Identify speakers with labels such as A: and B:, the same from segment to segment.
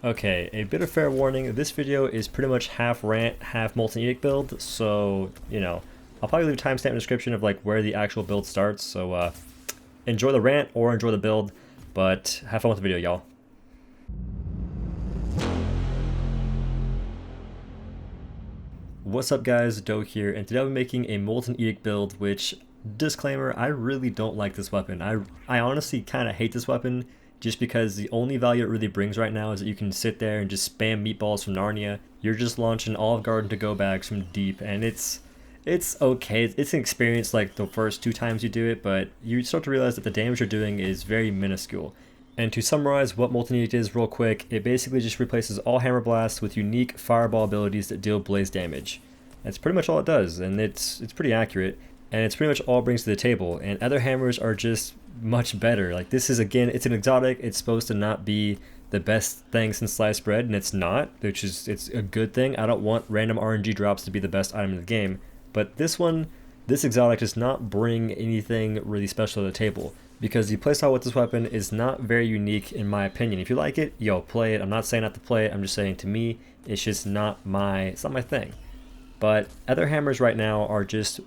A: Okay, a bit of fair warning, this video is pretty much half Rant, half Molten Edict build, so, I'll probably leave a timestamp in the description of like where the actual build starts, so enjoy the rant or enjoy the build, but have fun with the video, y'all. What's up guys, OhDough here, and today I'll be making a Molten Edict build, which, disclaimer, I really don't like this weapon. I honestly kind of hate this weapon, just because the only value it really brings right now is that you can sit there and just spam meatballs from Narnia. You're just launching Olive Garden to-go bags from deep, and it's okay. It's an experience like the first 2 times you do it, but you start to realize that the damage you're doing is very minuscule. And to summarize what Molten Edict is real quick, it basically just replaces all Hammer Blasts with unique Fireball abilities that deal blaze damage. That's pretty much all it does, and it's pretty accurate, and it's pretty much all it brings to the table, and other hammers are just much better. Like, this is, again, it's an exotic. It's supposed to not be the best thing since sliced bread, and it's not, which is, it's a good thing. I don't want random RNG drops to be the best item in the game, but this exotic does not bring anything really special to the table, because the playstyle with this weapon is not very unique in my opinion. If you like it, yo, play it. I'm not saying not to play it, I'm just saying to me, it's just not my thing. But other hammers right now are just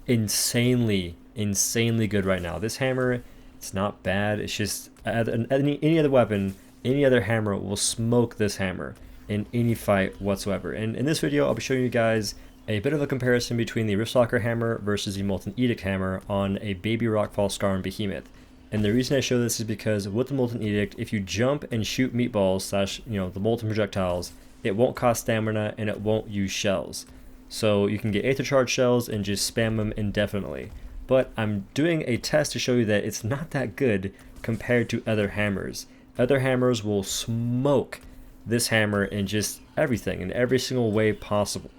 A: insanely good right now. This hammer, it's not bad. It's just any other weapon, any other hammer will smoke this hammer in any fight whatsoever. And in this video, I'll be showing you guys a bit of a comparison between the Riftstalker hammer versus the Molten Edict hammer on a Baby Rockfall Scar and Behemoth. And the reason I show this is because with the Molten Edict, if you jump and shoot meatballs / the molten projectiles, it won't cost stamina and it won't use shells. So you can get Aether Charge shells and just spam them indefinitely. But I'm doing a test to show you that it's not that good compared to other hammers. Other hammers will smoke this hammer in just everything, in every single way possible.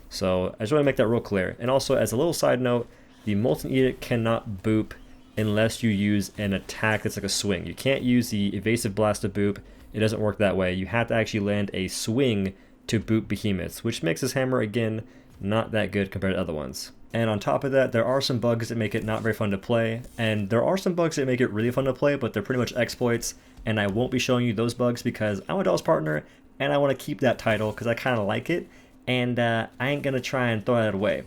A: So I just want to make that real clear. And also, as a little side note, the Molten Edict cannot boop unless you use an attack that's like a swing. You can't use the Evasive Blast to boop. It doesn't work that way. You have to actually land a swing to boop behemoths, which makes this hammer, again, not that good compared to other ones. And on top of that, there are some bugs that make it not very fun to play, and there are some bugs that make it really fun to play, but they're pretty much exploits, and I won't be showing you those bugs because I'm OhDough's partner, and I want to keep that title because I kind of like it, and I ain't going to try and throw that away.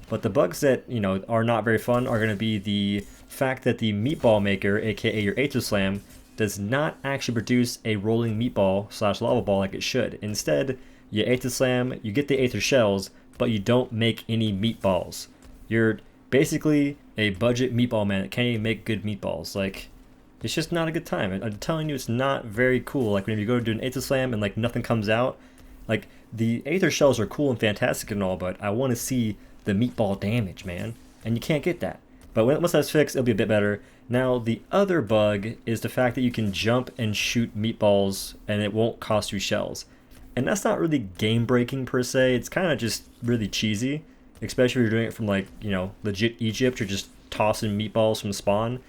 A: But the bugs that, are not very fun are going to be the fact that the meatball maker, aka your Aether Slam, does not actually produce a rolling meatball / lava ball like it should. Instead, you Aether Slam, you get the Aether Shells, but you don't make any meatballs. You're basically a budget meatball man that can't even make good meatballs. Like, it's just not a good time. I'm telling you, it's not very cool. Like, when you go to do an Aether Slam and like nothing comes out, like, the Aether Shells are cool and fantastic and all, but I want to see the meatball damage, man. And you can't get that. But once that's fixed, it'll be a bit better. Now, the other bug is the fact that you can jump and shoot meatballs and it won't cost you shells. And that's not really game breaking per se. It's kind of just really cheesy, especially if you're doing it from like, legit Egypt. You're just tossing meatballs from spawn.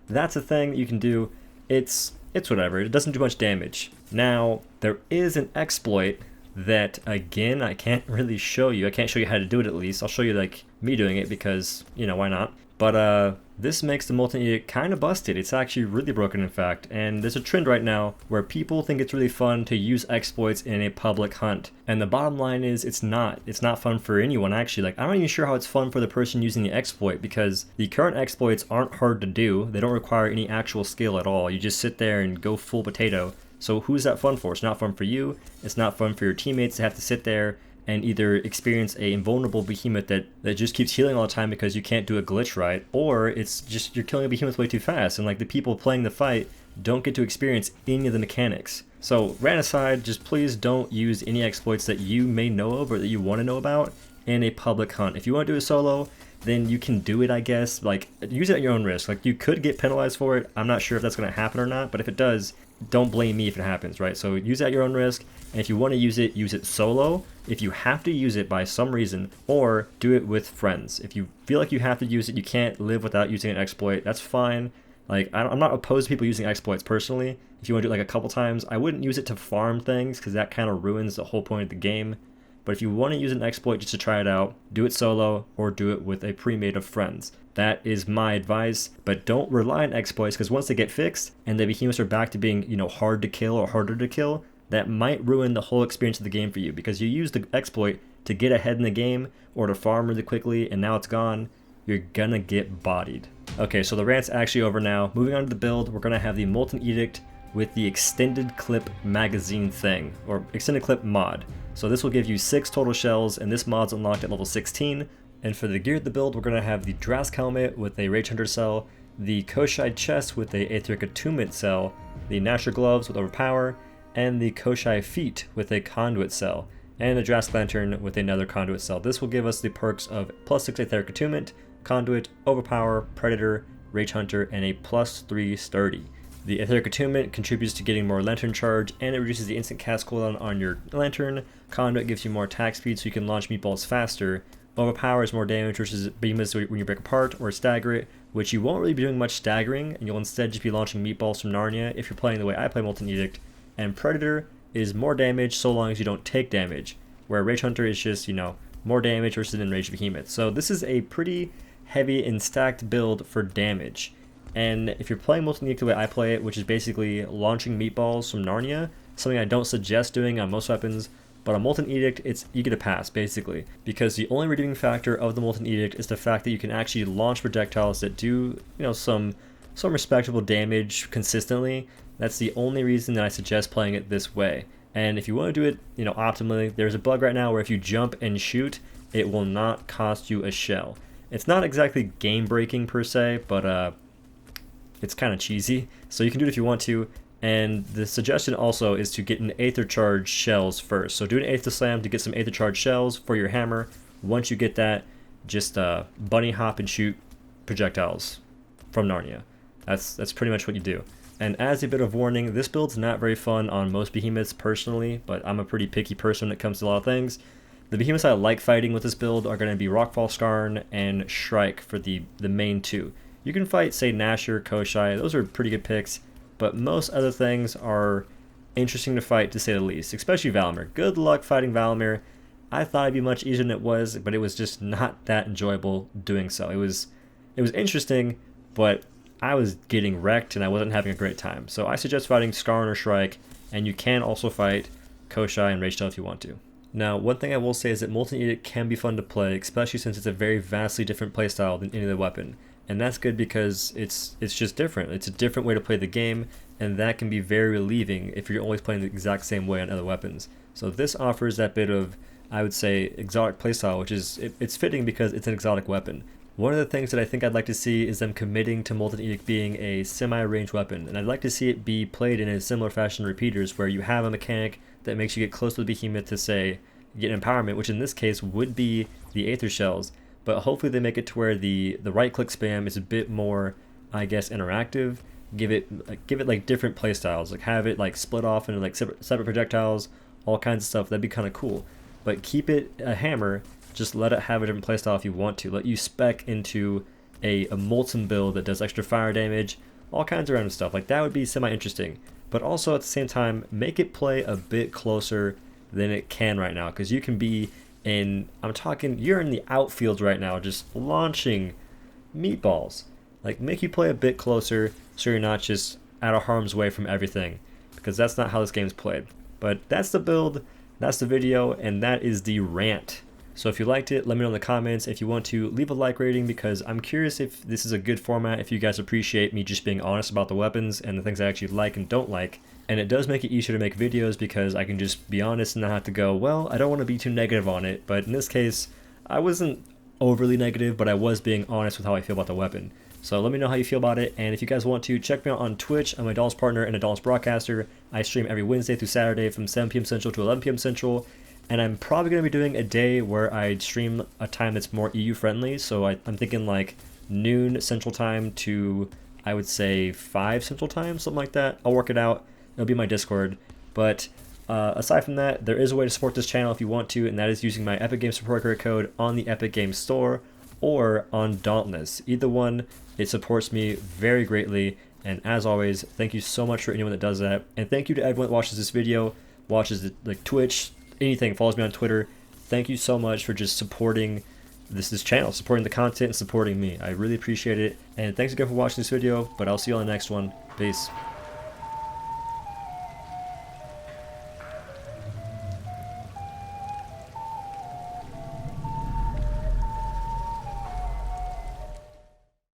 A: That's a thing that you can do. It's whatever. It doesn't do much damage. Now, there is an exploit that, again, I can't really show you. I can't show you how to do it at least. I'll show you like me doing it because, why not? But this makes the Molten Edict kind of busted. It's actually really broken, in fact, and there's a trend right now where people think it's really fun to use exploits in a public hunt. And the bottom line is, it's not. It's not fun for anyone, actually. Like, I'm not even sure how it's fun for the person using the exploit, because the current exploits aren't hard to do. They don't require any actual skill at all. You just sit there and go full potato. So who's that fun for? It's not fun for you. It's not fun for your teammates to have to sit there and either experience a invulnerable behemoth that just keeps healing all the time because you can't do a glitch right, or it's just you're killing a behemoth way too fast, and like the people playing the fight don't get to experience any of the mechanics. So rant aside, just please don't use any exploits that you may know of or that you want to know about in a public hunt. If you want to do a solo, then you can do it, I guess. Like, use it at your own risk. Like, you could get penalized for it. I'm not sure if that's going to happen or not, but if it does, don't blame me if it happens, right? So use it at your own risk, and if you want to use it solo. If you have to use it by some reason, or do it with friends. If you feel like you have to use it, you can't live without using an exploit, that's fine. Like, I'm not opposed to people using exploits personally. If you want to do it like a couple times, I wouldn't use it to farm things, because that kind of ruins the whole point of the game. But if you want to use an exploit just to try it out, do it solo or do it with a pre-made of friends. That is my advice, but don't rely on exploits, because once they get fixed and the behemoths are back to being, hard to kill or harder to kill, that might ruin the whole experience of the game for you, because you use the exploit to get ahead in the game or to farm really quickly, and now it's gone. You're gonna get bodied. Okay, so the rant's actually over now. Moving on to the build, we're gonna have the Molten Edict with the extended clip magazine thing, or extended clip mod. So this will give you 6 total shells, and this mod's unlocked at level 16. And for the gear of the build, we're gonna have the Drask helmet with a Rage Hunter cell, the Koshai chest with a Aetheric Attunement cell, the Nasher gloves with Overpower, and the Koshai feet with a Conduit cell, and the Drask lantern with another Conduit cell. This will give us the perks of +6 Aetheric Attunement, Conduit, Overpower, Predator, Rage Hunter, and a +3 Sturdy. The Aetheric Attunement contributes to getting more lantern charge, and it reduces the instant cast cooldown on your lantern. Conduit gives you more attack speed so you can launch meatballs faster. Overpower is more damage versus behemoths when you break apart or stagger it, which you won't really be doing much staggering, and you'll instead just be launching meatballs from Narnia if you're playing the way I play Molten Edict. And Predator is more damage so long as you don't take damage, where Rage Hunter is just, you know, more damage versus an enraged behemoth. So this is a pretty heavy and stacked build for damage. And if you're playing Molten Edict the way I play it, which is basically launching meatballs from Narnia, something I don't suggest doing on most weapons, but on Molten Edict, you get a pass, basically, because the only redeeming factor of the Molten Edict is the fact that you can actually launch projectiles that do, you know, some respectable damage consistently. That's the only reason that I suggest playing it this way. And if you want to do it, you know, optimally, there's a bug right now where if you jump and shoot, it will not cost you a shell. It's not exactly game-breaking per se, but it's kind of cheesy, so you can do it if you want to. And the suggestion also is to get an Aether Charge shells first. So do an Aether Slam to get some Aether Charge shells for your hammer. Once you get that, just bunny hop and shoot projectiles from Narnia. That's pretty much what you do. And as a bit of warning, this build's not very fun on most behemoths personally, but I'm a pretty picky person when it comes to a lot of things. The behemoths I like fighting with this build are going to be Rockfall Skarn and Shrike for the main two. You can fight, say, Nasher, Koshai, those are pretty good picks, but most other things are interesting to fight, to say the least, especially Valimir. Good luck fighting Valimir. I thought it'd be much easier than it was, but it was just not that enjoyable doing so. It was interesting, but I was getting wrecked and I wasn't having a great time. So I suggest fighting Skarn or Shrike, and you can also fight Koshai and Rachel if you want to. Now, one thing I will say is that Molten Edict can be fun to play, especially since it's a very vastly different playstyle than any other weapon. And that's good because it's just different. It's a different way to play the game, and that can be very relieving if you're always playing the exact same way on other weapons. So this offers that bit of, I would say, exotic playstyle, which is, it's fitting because it's an exotic weapon. One of the things that I think I'd like to see is them committing to Molten Edict being a semi-ranged weapon, and I'd like to see it be played in a similar fashion to Repeaters, where you have a mechanic that makes you get close to the behemoth to, say, get empowerment, which in this case would be the Aether Shells. But hopefully they make it to where the right-click spam is a bit more, I guess, interactive. Give it like different playstyles, like have it like split off into like separate projectiles, all kinds of stuff. That'd be kind of cool. But keep it a hammer. Just let it have a different playstyle if you want to. Let you spec into a molten build that does extra fire damage, all kinds of random stuff. Like that would be semi-interesting. But also at the same time, make it play a bit closer than it can right now, because you can be you're in the outfield right now just launching meatballs. Like, make you play a bit closer so you're not just out of harm's way from everything, because that's not how this game's played. But that's the build, that's the video, and that is the rant. So if you liked it, let me know in the comments. If you want to, leave a like rating, because I'm curious if this is a good format, if you guys appreciate me just being honest about the weapons and the things I actually like and don't like. And it does make it easier to make videos because I can just be honest and not have to go, well, I don't want to be too negative on it. But in this case, I wasn't overly negative, but I was being honest with how I feel about the weapon. So let me know how you feel about it, and if you guys want to, check me out on Twitch. I'm a Dauntless partner and a Dauntless broadcaster. I stream every Wednesday through Saturday from 7 p.m. Central to 11 p.m. Central, and I'm probably going to be doing a day where I stream a time that's more EU friendly, so I'm thinking like noon Central Time to, I would say, 5 Central Time, something like that. I'll work it out. It'll be my Discord. But aside from that, there is a way to support this channel if you want to, and that is using my Epic Games support code on the Epic Games Store or on Dauntless. Either one, it supports me very greatly, and as always, thank you so much for anyone that does that, and thank you to everyone that watches this video, watches like Twitch, anything, follows me on Twitter. Thank you so much for just supporting this channel, supporting the content, and supporting me. I really appreciate it, and thanks again for watching this video, but I'll see you on the next one. Peace.